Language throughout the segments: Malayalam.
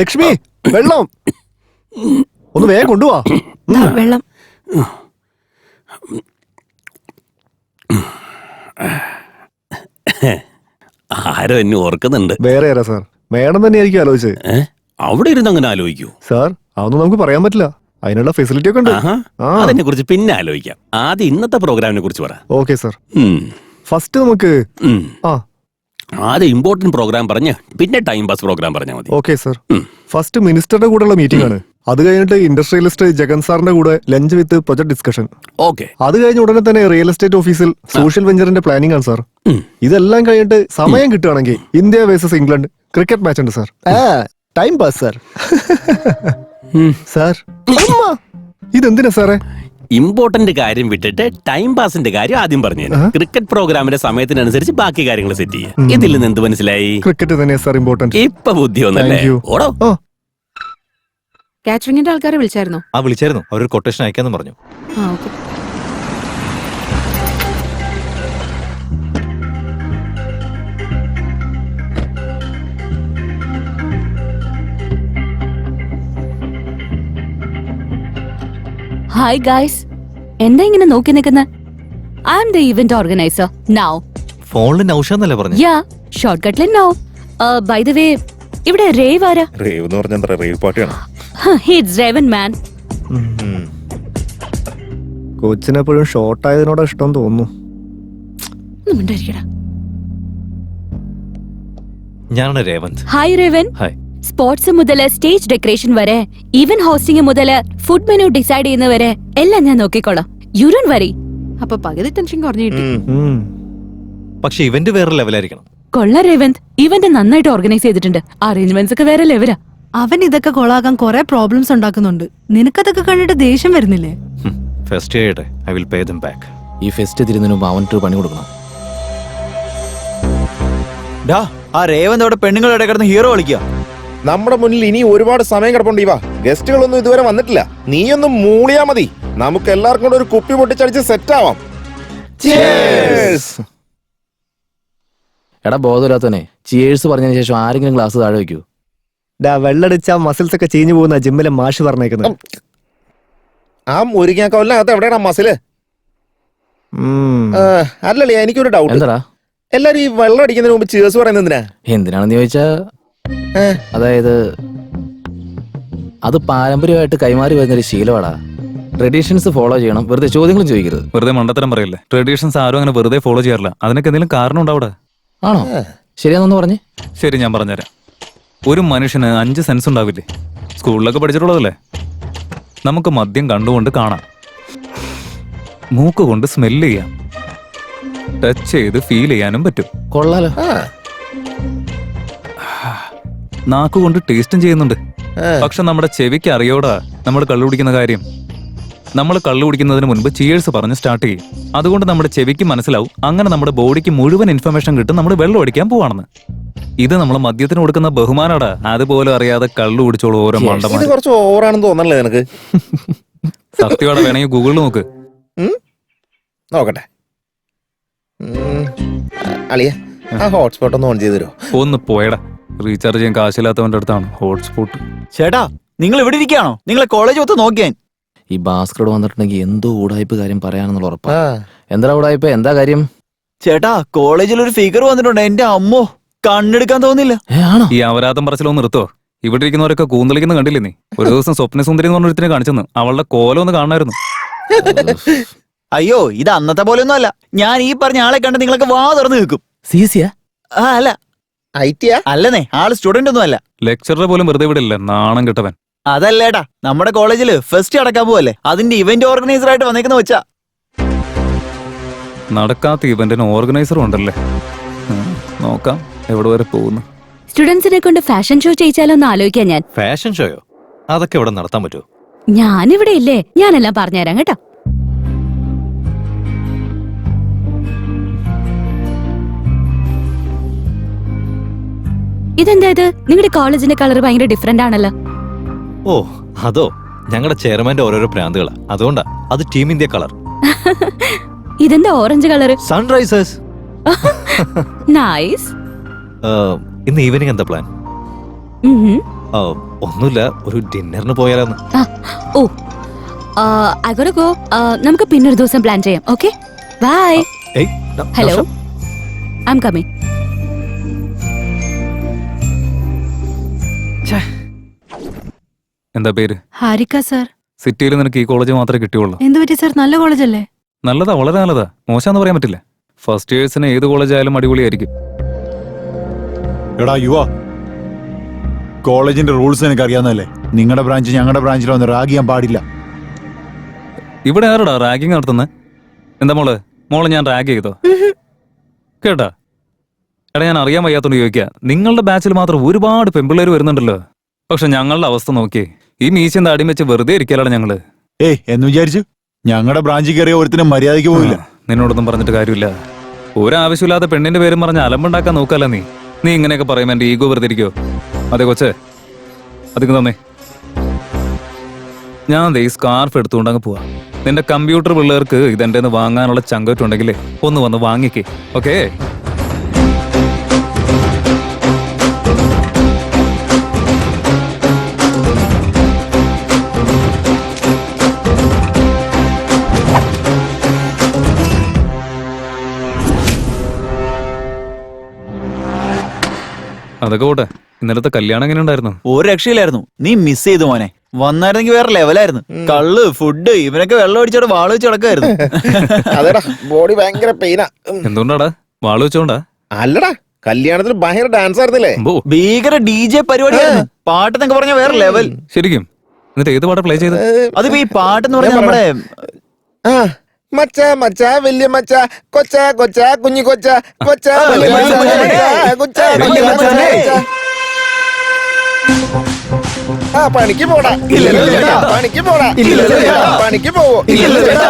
ലക്ഷ്മി, വെള്ളം ഒന്ന് വേഗം കൊണ്ടുപോവാ. വെള്ളം. ആരോ എന്നെ ഓർക്കുന്നുണ്ട്. വേറെ ആരാ സാർ? മേഡം തന്നെയായിരിക്കും ആലോചിച്ചത്. അവിടെ ഇരുന്ന് അങ്ങനെ ആലോചിക്കൂ സാർ. അതൊന്നും നമുക്ക് പറയാൻ പറ്റില്ല, അതിനുള്ള ഫെസിലിറ്റി ഒക്കെ ഉണ്ട്. അതിനെ കുറിച്ച് പിന്നെ ആലോചിക്കാം. ആദ്യം ഇന്നത്തെ പ്രോഗ്രാമിനെ കുറിച്ച് പറ. Okay sir. ഫസ്റ്റ് നമുക്ക് ആദ്യം ഇമ്പോർട്ടന്റ് പ്രോഗ്രാം പറഞ്ഞ് പിന്നെ ടൈം പാസ് പ്രോഗ്രാം പറഞ്ഞാൽ മതി. Okay sir. ഫസ്റ്റ് മിനിസ്റ്ററുടെ കൂടെയുള്ള മീറ്റിംഗ് ആണ്. അത് കഴിഞ്ഞിട്ട് ഇൻഡസ്ട്രിയലിസ്റ്റ് ജഗൻ സാറിന്റെ കൂടെ lunch with project discussion. Okay. അത് കഴിഞ്ഞ ഉടനെ തന്നെ റിയൽ എസ്റ്റേറ്റ് ഓഫീസിൽ സോഷ്യൽ വെഞ്ചറിന്റെ പ്ലാനിംഗ് ആണ് സാർ. ഇതെല്ലാം കഴിഞ്ഞിട്ട് സമയം കിട്ടുകയാണെങ്കിൽ India versus England cricket match ഉണ്ട് സാർ. Time pass sir. സാർ ഇതെന്തിനാ സാറേ? ഇമ്പോർട്ടന്റ് കാര്യം വിട്ടിട്ട് ടൈം പാസിന്റെ കാര്യം ആദ്യം പറഞ്ഞു. ക്രിക്കറ്റ് പ്രോഗ്രാമിന്റെ സമയത്തിനനുസരിച്ച് ബാക്കി കാര്യങ്ങൾ സെറ്റ് ചെയ്യാം. ഇതിൽ നിന്ന് എന്ത് മനസ്സിലായി? ക്രിക്കറ്റ് തന്നെയാ സാർ ഇമ്പോർട്ടന്റ്. ഇപ്പൊ ബുദ്ധി ഒന്നല്ലേ? ഓടോ. കാറ്ററിംഗിന്റെ ആൾക്കാരെ വിളിച്ചായിരുന്നോ? വിളിച്ചായിരുന്നു. അവരൊരു കൊട്ടേഷൻ അയക്കാന്ന് പറഞ്ഞു. ഹായ് ഗൈസ്, എന്താ ഇങ്ങനെ നോക്കി നിൽക്കുന്നത്? I am the event organizer Nau. ഫോണിൽ നൗഷാന്നല്ലേ പറഞ്ഞു? യാ, ഷോർട്ട്കട്ടിൽ നൗ. ബൈ ദ വേ, ഇവിടെ റേവ് ആരാ? റേവ് എന്ന് പറഞ്ഞാൽ എന്താ? റേവ് പാർട്ടിയാണ്. It's Revan man. കൊച്ചിനെപ്പോഴും ഷോർട്ട് ആയതിനോട് ഇഷ്ടം തോന്നുന്നു. ഞാനാണ് Revanth. Hi Revan. Hi. Sports മുതല് സ്റ്റേജ് ഡെക്കറേഷൻ വരെ, ഈവന്റ് ഹോസ്റ്റിംഗ് മുതല് ഫുഡ് മെനു ഡിസൈഡ് ചെയ്യുന്നവരെ എല്ലാം ഞാൻ നോക്കിക്കോളാം. You don't worry. അപ്പൊ പകുതി ടെൻഷൻ കുറഞ്ഞു കിട്ടി. പക്ഷെ ഇവന്റ് വേറെ ലെവലായിരിക്കണം. കൊള്ളാം രേവന്ത്, ഇവന്റ് നന്നായിട്ട് ഓർഗനൈസ് ചെയ്തിട്ടുണ്ട്. അറേഞ്ച്മെന്റ്സ് ഒക്കെ വേറെ ലെവലാ. അവൻ ഇതൊക്കെ കൊളാകാൻ കുറെ പ്രോബ്ലംസ് ഉണ്ടാക്കുന്നുണ്ട്. നിനക്കതൊക്കെ കണ്ടിട്ട് ദേഷ്യം വരുന്നില്ലേ? ഫെസ്റ്റ് ചെയ്യട്ടെ, I will pay dum back. ഈ ഫെസ്റ്റ് തിരുന്നതിന് മുമ്പ് അവൻക്ക് പണി കൊടുക്കണം. ആ രേവന്ത് അവിടെ പെണ്ണുങ്ങളുടെ കിടന്ന് ഹീറോ കളിക്കുക. നമ്മുടെ മുന്നിൽ ഇനി ഒരുപാട് സമയം കിടപ്പുണ്ട്. ഇവ ഗസ്റ്റുകളൊന്നും ഇതുവരെ വന്നിട്ടില്ല. നീയൊന്നും മൂളിയാ മതി. നമുക്ക് എല്ലാവർക്കും കൂടെ ഒരു കുപ്പി പൊട്ടിച്ചടിച്ച് സെറ്റ് ആവാം. എടാ ബോധമില്ലാത്തവനെ, ചിയേഴ്സ് പറഞ്ഞതിന് ശേഷം ആരെങ്കിലും ഗ്ലാസ് താഴെ വെക്കൂ. വെള്ളടിച്ച മസിൽസ് ഒക്കെ ചീഞ്ഞു പോകുന്ന ജിമ്മിലെ മാഷ് പറഞ്ഞേക്കുന്നത്. ആ മുരിങ്ങാക്കോലിനകത്ത് എവിടെയാണ് മസില്? അല്ലല്ലേ, എനിക്കൊരു ഡൗട്ട്. എന്താടാ എല്ലാരും ഈ വെള്ളം അടിക്കുന്നതിന് മുമ്പ് ചിയേഴ്സ് പറയുന്നത് എന്തിനാണെന്ന് ചോദിച്ചാ, അതായത് അത് പാരമ്പര്യമായിട്ട് കൈമാറി വരുന്നൊരു ശീലമാടാ. ട്രഡീഷൻസ് ഫോളോ ചെയ്യണം, വെറുതെ ചോദ്യങ്ങളും ചോദിക്കരുത്. വെറുതെ മണ്ടത്തരം പറയല്ലേ. ട്രഡീഷൻസ് ആരും അങ്ങനെ വെറുതെ ഫോളോ ചെയ്യാറില്ല. അതിനൊക്കെ എന്തെങ്കിലും കാരണം ഉണ്ടാവിടെ? ആണോ? ശരിയാണെന്ന് പറഞ്ഞേ. ശരി, ഞാൻ പറഞ്ഞുതരാം. ഒരു മനുഷ്യന് 5 സെൻസ് ഉണ്ടാവില്ലേ? സ്കൂളിലൊക്കെ പഠിച്ചിട്ടുള്ളതല്ലേ. നമുക്ക് മദ്യം കണ്ടുകൊണ്ട് കാണാം, മൂക്ക് കൊണ്ട് സ്മെല്ല് ചെയ്യാം, ടച്ച് ചെയ്ത് ഫീൽ ചെയ്യാനും പറ്റും. കൊള്ളാലോ. നാക്കുകൊണ്ട് ടേസ്റ്റും ചെയ്യുന്നുണ്ട്. പക്ഷെ നമ്മുടെ ചെവിക്ക് അറിയോടാ നമ്മൾ കള്ളു കുടിക്കുന്ന കാര്യം. നമ്മൾ കള്ളു കുടിക്കുന്നതിന് മുൻപ് ചിയേഴ്സ് പറഞ്ഞ് സ്റ്റാർട്ട് ചെയ്യും. അതുകൊണ്ട് നമ്മുടെ ചെവിക്ക് മനസ്സിലാവും, അങ്ങനെ നമ്മുടെ ബോഡിക്ക് മുഴുവൻ ഇൻഫർമേഷൻ കിട്ടും നമ്മൾ വെള്ളം അടിക്കാൻ പോവാണെന്ന്. ഇത് നമ്മൾ മദ്യത്തിന് കൊടുക്കുന്ന ബഹുമാനാടാ. അതുപോലെ അറിയാതെ കള്ളു കുടിച്ചോളൂ ഓരോ മണ്ടന്മാർ. കുറച്ച് ഓവറാണെന്ന് തോന്നല്ലേ നിനക്ക്? സത്യമാടെ വേണമെങ്കിൽ ഗൂഗിളിൽ നോക്ക്. നോക്കട്ടെ. അളിയ, ആ ഹോട്ട്സ്പോട്ട് ഒന്ന് ഓൺ ചെയ്ത് തരുമോ? ഒന്ന് പോയടാ. റീചാർജ് ചെയ്യാൻ കാശില്ലാത്തവന്റെ അടുത്താണ് ഹോട്ട്സ്പോട്ട്. ചേട്ടാ, നിങ്ങൾ ഇവിടെ ഇരിക്കുകയാണോ? നിങ്ങളെ കോളേജ് ഒത്ത് നോക്കിയാൻ. ഈ ഭാസ്കരോട് വന്നിട്ടുണ്ടെങ്കിൽ എന്തോ ഉടായ്പ കാര്യം പറയാനെന്നുള്ള ഉറപ്പാ. എന്താ ഉടായ്പ? എന്താ കാര്യം? ചേട്ടാ, കോളേജിൽ ഒരു ഫിഗർ വന്നിട്ടുണ്ട്. എന്റെ അമ്മോ, കണ്ണെടുക്കാൻ തോന്നില്ല. ഈ അപരാധം പറച്ചിലൊന്ന് നിർത്തോ. ഇവിടെ ഇരിക്കുന്നവരൊക്കെ കൂന്തളിക്കുന്ന കണ്ടില്ലേ നീ? ഒരു ദിവസം സ്വപ്ന സുന്ദരി എന്ന് പറഞ്ഞൊരുത്തിനെ കാണിച്ചെന്ന്. അവളുടെ കോലം ഒന്ന് കാണായിരുന്നു. അയ്യോ, ഇത് അന്നത്തെ പോലെ ഒന്നും അല്ല. ഞാൻ ഈ പറഞ്ഞ ആളെ കണ്ട് നിങ്ങളൊക്കെ വാ തുറന്ന് നിൽക്കും. സിസിയാ? അല്ല, ഐറ്റിയാ? അല്ലെന്നേ, ആള് സ്റ്റുഡന്റ് ഒന്നും അല്ല. ലെക്ചറർ പോലും വെറുതെ വിടില്ല, നാണം കെട്ടവൻ. അതല്ലേടാ, നമ്മുടെ കോളേജില് ഫെസ്റ്റ് അടക്കാൻ പോവല്ലേ, അതിന്റെ ഇവന്റ് ഓർഗനൈസർ ആയിട്ട് വന്നേക്കുന്ന വെച്ചാ. നടക്കാത്ത ഇവന്റിന് ഓർഗനൈസറും ഉണ്ടല്ലേ. നോക്കാം എവിടെ വരെ പോകുന്നു. സ്റ്റുഡൻസിനെ കൊണ്ട് ഫാഷൻ ഷോ ചെയ്യിച്ചാലോന്ന് ആലോചിക്കാൻ ഞാൻ. ഫാഷൻ ഷോയോ? അതൊക്കെ ഇവിടെ നടത്താൻ പറ്റുമോ? ഞാനിവിടെ ഇല്ലേ, ഞാനെല്ലാം പറഞ്ഞുതരാം കേട്ടോ. ഇതെന്താ ഇത്? നിങ്ങളുടെ കോളേജിന്റെ കളർ ഭയങ്കര ഡിഫറെന്റ് ആണല്ലോ. ഓ അതോ, ഞങ്ങളുടെ ചെയർമാന്റെ ഓരോരോ പ്രാന്തുകളാ, അതുകൊണ്ടാ. അത് ടീം ഇന്ത്യ കളർ. ഇതെന്താ ഓറഞ്ച് കളർ? സൺറൈസേഴ്സ്. നൈസ്. ഇന്ന് ഈവനിങ് എന്താ പ്ലാൻ? ഉം. ഒന്നുമില്ല, ഒരു ഡിന്നറിന് പോയാലെന്ന്. ആ, ഓ I gotta go. നമുക്ക് പിന്നൊരു ദിവസം പ്ലാൻ ചെയ്യാം. Okay, bye. ഏയ്, ഹലോ, ഐ എം കമ്മിങ്. എന്താ പേര്? ഹാരിക്ക സർ. സിറ്റിയിൽ നിനക്ക് ഈ കോളേജ് മാത്രമേ കിട്ടിയുള്ളൂ. എന്ത് പറ്റി സർ? നല്ല കോളേജല്ലേ? നല്ലതാ, വളരെ നല്ലതാ. മോശമെന്ന് പറയാൻ പറ്റില്ല. ഫസ്റ്റ് ഇയേഴ്സിന് ഏത് കോളേജ് ആയാലും അടിപൊളിയായിരിക്കും. എടാ യുവ, കോളേജിന്റെ റൂൾസ് എനിക്ക് അറിയാവുന്നല്ലേ. നിങ്ങളുടെ ബ്രാഞ്ച് ഞങ്ങളുടെ ബ്രാഞ്ചിൽ വന്ന് റാഗ് ചെയ്യാൻ പാടില്ല. ഇവിടെ ആരോടാ റാഗിങ് നടത്തുന്നത്? എന്താ മോളെ ഞാൻ റാഗ് ചെയ്തോ? കേട്ടാ എടാ, ഞാൻ അറിയാൻ വയ്യാത്തോണ്ട് ചോദിക്കുക. നിങ്ങളുടെ ബാച്ചിൽ മാത്രം ഒരുപാട് പെമ്പിള്ളേര് വരുന്നുണ്ടല്ലോ. പക്ഷെ ഞങ്ങളുടെ അവസ്ഥ നോക്കിയേ. ഈ മീശയും താടിയും വെച്ച് വെറുതെ ഇരിക്കലാണ് ഞങ്ങള്. ഏയ്, എന്ന് വിചാരിച്ചു ഞങ്ങളുടെ ബ്രാഞ്ചിൽ കയറിയ ഒരുത്തിനും മര്യാദയ്ക്ക് പോയില്ല. നിന്നോടൊന്നും പറഞ്ഞിട്ട് കാര്യമില്ല. ഒരാവശ്യമില്ലാത്ത പെണ്ണിന്റെ പേരും പറഞ്ഞ് അലമ്പുണ്ടാക്കാൻ നോക്കാല്ല നീ. നീ ഇങ്ങനെയൊക്കെ പറയുമ്പോ എന്റെ ഈഗോ വെറുതെ ഇരിക്കോ? അതെ കൊച്ചേ, അതിക്ക് തന്നെ ഞാൻ ഈ സ്കാർഫ് എടുത്തുകൊണ്ട് അങ്ങ് പോവാ. നിന്റെ കമ്പ്യൂട്ടർ പിള്ളേർക്ക് ഇതെന്റെ വാങ്ങാനുള്ള ചങ്കറ്റുണ്ടെങ്കിൽ ഒന്ന് വന്ന് വാങ്ങിക്കേ. ഓക്കേ? അതൊക്കെ പോട്ടെ, ഇന്നലത്തെ കല്യാണം എങ്ങനെ ഉണ്ടായിരുന്നു? ഒരു രക്ഷയില്ലായിരുന്നു. നീ മിസ് ചെയ്തു മോനെ. വന്നായിരുന്നെങ്കിൽ വേറെ ലെവലായിരുന്നു. കള്ള്, ഫുഡ്, ഇവനൊക്കെ വെള്ളം അടിച്ചോടെ വാള് വെച്ച് കിടക്കായിരുന്നു. അതെടാ, ബോഡി ഭയങ്കര പെയിനാ. എന്തുകൊണ്ടാടാ? വാള് വെച്ചോണ്ടാ? അല്ലടാ, കല്യാണത്തിന് ഭയങ്കര ഡാൻസ് ആയിരുന്നില്ലേ? ഭീകര DJ പരിപാടിയായിരുന്നു. പാട്ടെന്നൊക്കെ പറഞ്ഞ വേറെ ലെവൽ. ശരിക്കും? എന്നിട്ട് ഏത് പാട്ടാ പ്ലേ ചെയ്ത്? അതിപ്പോ ഈ പാട്ടെന്ന് പറഞ്ഞ നമ്മുടെ ആ, മച്ച മച്ച വലിയ മച്ച, കൊച്ച കൊച്ച കുഞ്ഞു കൊച്ച, കൊച്ച വലിയ മച്ച, കൊച്ച വലിയ മച്ച. ആ, പണിക്ക് പോടാ. ഇല്ലല്ലോ ചേട്ടാ, പണിക്ക് പോടാ. ഇല്ലല്ലോ ചേട്ടാ, പണിക്ക് പോവോ? ഇല്ലല്ലോ ചേട്ടാ.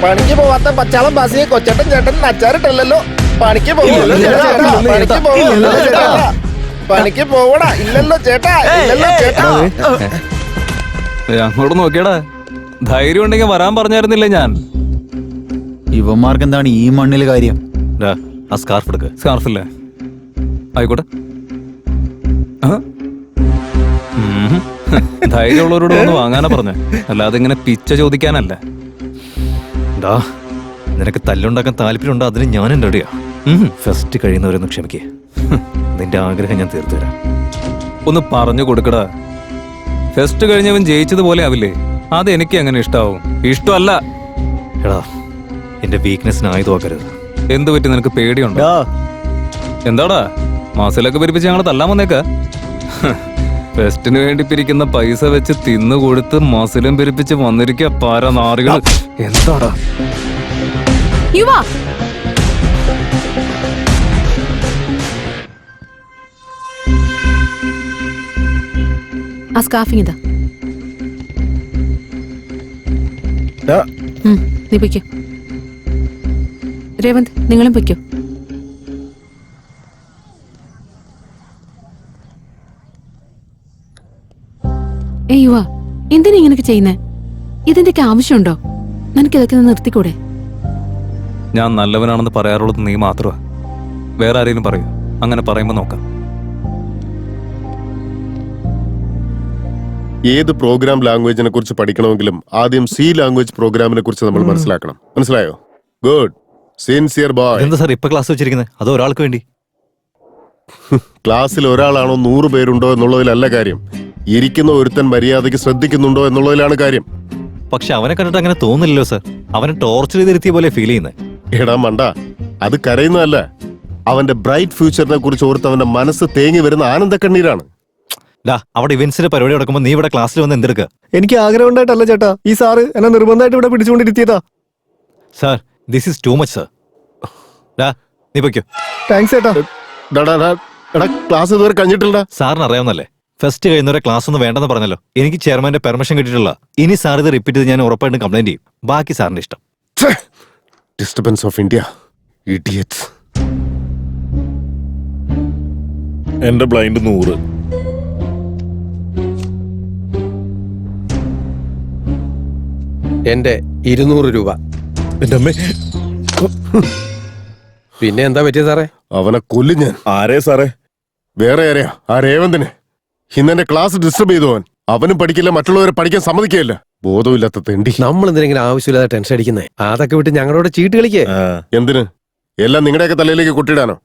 പണിക്ക് പോവാത്ത പച്ചാളം ബാസിയെ കൊച്ചട്ടൻ ചേട്ടൻ അച്ചാറിട്ടല്ലോ. പണിക്ക് പോവോ? പണിക്ക് പോവോ? ചേട്ടാ, പണിക്ക് പോവടാ. ഇല്ലല്ലോ ചേട്ടാ, ഇല്ലല്ലോ ചേട്ടാ. അങ്ങോട്ട് നോക്കിയടാ. ധൈര്യം ഉണ്ടെങ്കിൽ വരാൻ പറഞ്ഞായിരുന്നില്ലേ ഞാൻ? ഇവന്മാർക്ക് എന്താണ് ഈ മണ്ണില് കാര്യം? ആ സ്കാർഫ് എടുക്ക. സ്കാർഫില്ലേ? ആയിക്കോട്ടെ. ധൈര്യമുള്ളവരോട് ഒന്ന് വാങ്ങാനാ പറഞ്ഞ, അല്ലാതെ ഇങ്ങനെ പിച്ച ചോദിക്കാനല്ല. നിനക്ക് തല്ലുണ്ടാക്കാൻ താല്പര്യമുണ്ടോ? അതിന് ഞാനും റെഡിയാ. ഫസ്റ്റ് കഴിയുന്നവരൊന്ന് ക്ഷമിക്കേ. നിന്റെ ആഗ്രഹം ഞാൻ തീർത്തു തരാം. ഒന്ന് പറഞ്ഞു കൊടുക്കടാ. ഫസ്റ്റ് കഴിഞ്ഞവൻ ജയിച്ചതുപോലെ ആവില്ലേ? അത് എനിക്ക് അങ്ങനെ ഇഷ്ടാവും. ഇഷ്ടമല്ല. എടാ, എന്റെ വീക്ക്നെസ്സിന് ആയുധമാക്കരുത്. എന്ത് പറ്റി? നിനക്ക് പേടിയുണ്ടോ? എന്താടാ, മാസിലൊക്കെ പിരിപ്പിച്ച് ഞങ്ങൾ തല്ലാൻ വന്നേക്ക? ഫെസ്റ്റിന് വേണ്ടി പിരിക്കുന്ന പൈസ വെച്ച് തിന്നുകൊടുത്ത് മസിലും പിരിപ്പിച്ച് വന്നിരിക്കുക പാരനാറികൾ. എന്താടാ? യുവ, ആ സ്കാർഫിങ് ഇതാ. നീ പൊയ്ക്കോ. രേവന്ത്, നിങ്ങളും പൊയ്ക്കോ. യുവ, എന്തിനാ ഇങ്ങനൊക്കെ ചെയ്യുന്നേ? ഇതിന്റെയൊക്കെ ആവശ്യമുണ്ടോ? നിനക്ക് ഇതൊക്കെ നിർത്തിക്കൂടെ? ഞാൻ നല്ലവനാണെന്ന് പറയാറുള്ളത് നീ മാത്രമാ. വേറെ ആരെങ്കിലും പറയൂ? അങ്ങനെ പറയുമ്പോ നോക്കാം. ഏത് പ്രോഗ്രാം ലാംഗ്വേജിനെ കുറിച്ച് പഠിക്കണമെങ്കിലും ആദ്യം സി ലാംഗ്വേജ് പ്രോഗ്രാമിനെ കുറിച്ച് നമ്മൾ മനസ്സിലാക്കണം. മനസ്സിലായോ? Good, sincere boy. എന്താ സാർ ഇപ്പൊ ക്ലാസ് വെച്ചിരിക്കുന്നത്? അത് ഒരാൾക്ക് വേണ്ടി? ക്ലാസ്സിൽ ഒരാളാണോ 100 പേരുണ്ടോ എന്നുള്ളതിലല്ല കാര്യം. ഇരിക്കുന്ന ഒരുത്തൻ മര്യാദയ്ക്ക് ശ്രദ്ധിക്കുന്നുണ്ടോ എന്നുള്ളതിലാണ് കാര്യം. പക്ഷെ അവനെ കണ്ടിട്ട് അങ്ങനെ തോന്നില്ലല്ലോ സാർ. അവനെ ടോർച്ചർ ചെയ്തിരുത്തിയ പോലെ ഫീൽ ചെയ്യുന്നത്. എടാ മണ്ട, അത് കരയുന്നതല്ല. അവന്റെ ബ്രൈറ്റ് ഫ്യൂച്ചറിനെ കുറിച്ച് ഓർത്ത് അവന്റെ മനസ്സ് തേങ്ങി വരുന്ന ആനന്ദ കണ്ണീരാണ്. അവിടെ ഇവന്റ്സിന്റെ പരിപാടി നടക്കുമ്പോൾ നീ ഇവിടെ ക്ലാസ്സിൽ വന്ന് എന്തെടുക്കുക? എനിക്ക് ആഗ്രഹം ഉണ്ടായിട്ടല്ല ചേട്ടാ, ഈ സാറ് എന്നെ നിർബന്ധമായിട്ട് ഇവിടെ പിടിച്ചുകൊണ്ടിരുത്തിയതാ. Sir, this is too much sir. നീ പൊയ്ക്കോ. താങ്ക്സ് ചേട്ടാ. എടാ, ക്ലാസ് ഇതുവരെ കഴിഞ്ഞിട്ടില്ല. സാറിന് അറിയാവുന്നല്ലേ, ഫസ്റ്റ് കഴിയുന്നവരെ ക്ലാസ് ഒന്നും വേണ്ടെന്ന് പറഞ്ഞല്ലോ. എനിക്ക് ചെയർമാന്റെ പെർമിഷൻ കിട്ടിയിട്ടുള്ള. ഇനി സാർ ഇത് റിപ്പീറ്റ് ചെയ്ത് ഞാൻ ഉറപ്പായിട്ടും കംപ്ലൈന്റ് ചെയ്യും. ബാക്കി സാറിന്റെ ഇഷ്ടം. Disturbance of India, idiots. എന്റെ ബ്ലൈൻഡ് 100. എന്റെ 200 രൂപ. എന്റെ അമ്മേ. പിന്നെ എന്താ പറ്റിയ സാറേ? അവനെ കൊല്ലും ഞാൻ. ആരേ സാറേ? വേറെ ആരെയാ? ആ രേവന്തിനെ. ഇന്നെന്റെ ക്ലാസ് ഡിസ്റ്റർബ് ചെയ്തു അവൻ. അവനും പഠിക്കില്ല, മറ്റുള്ളവരെ പഠിക്കാൻ സമ്മതിക്കുകയില്ല. ബോധമില്ലാത്ത തെണ്ടി. നമ്മൾ എന്തിനെങ്കിലും ആവശ്യമില്ലാതെ ടെൻഷൻ അടിക്കുന്നേ? അതൊക്കെ വിട്ട് ഞങ്ങളോട് ചീട്ട് കളിക്കേ. എന്തിന്? എല്ലാം നിങ്ങളുടെയൊക്കെ തലയിലേക്ക് കൊട്ടിടാനോ?